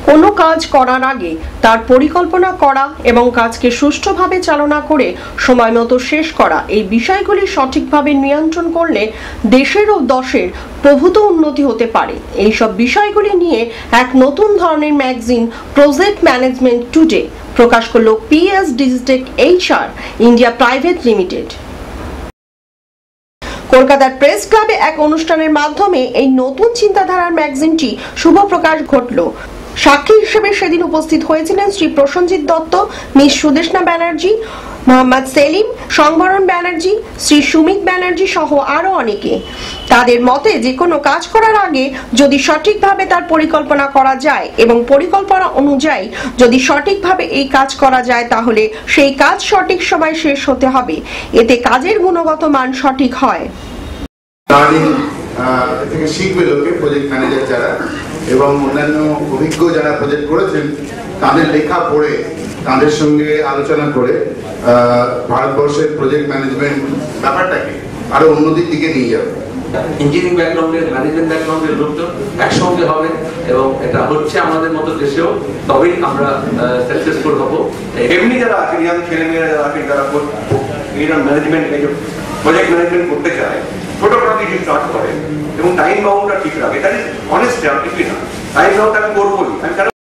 কোনো কাজ করার আগে তার পরিকল্পনা করা এবং কাজকে সুষ্ঠুভাবে চালনা করে সময়মতো শেষ করা, এই বিষয়গুলি সঠিকভাবে নিয়ন্ত্রণ করলে দেশের ও দশের প্রভূত উন্নতি হতে পারে। এইসব বিষয়গুলি নিয়ে এক নতুন ধরনের ম্যাগাজিন প্রজেক্ট ম্যানেজমেন্ট টুডে প্রকাশ করল PS Digitech HR India private limited. কলকাতার প্রেস ক্লাবে এক অনুষ্ঠানের মাধ্যমে এই নতুন চিন্তাধারার ম্যাগাজিনটি শুভ প্রকাশ ঘটল। সাক্ষী হিসেবে সেদিন উপস্থিত হয়েছিলেন শ্রী প্রসেনজিৎ দত্ত, মিস সুদেষ্ণা ব্যানার্জি, মোহাম্মদ সেলিম, সংবরণ ব্যানার্জি, শ্রী সুমিত ব্যানার্জি সহ আরো অনেকে। তাদের মতে যে কোনো কাজ করার আগে যদি সঠিকভাবে তার পরিকল্পনা করা যায় এবং পরিকল্পনা অনুযায়ী যদি সঠিকভাবে এই কাজ করা যায় তাহলে সেই কাজ সঠিক সময় শেষ হতে হবে, এতে কাজের গুণগত মান সঠিক হয়। থেকে শিখবে লোকে, প্রজেক্ট ম্যানেজার যারা এবং অন্যান্য অভিজ্ঞ যারা প্রজেক্ট করেছেন তাদের লেখা পড়ে তাদের সঙ্গে আলোচনা করে ভারতবর্ষের প্রজেক্ট ম্যানেজমেন্ট ব্যাপারটাকে আরো উন্নতির দিকে নিয়ে যাবে। ইঞ্জিনিয়ারিং ব্যাকগ্রাউন্ডের, ম্যানেজমেন্ট ব্যাকগ্রাউন্ডের লোকজন একসঙ্গে হবে এবং এটা হচ্ছে আমাদের মতো দেশেও, তবেই আমরা সাকসেসফুল হব। এমনি যারা আছে, ইয়াং ছেলেমেয়েরা যারা আছে, যারা ম্যানেজমেন্ট প্রজেক্ট ম্যানেজমেন্ট করতে চায়, ছোটখাটো কিছু স্টার্ট করে এবং টাইম বাউন্ডটা ঠিক রাখে, এটা অনেস্ট, আর কিছুই না। টাইম বাউন্ড আমি করবোই, আমি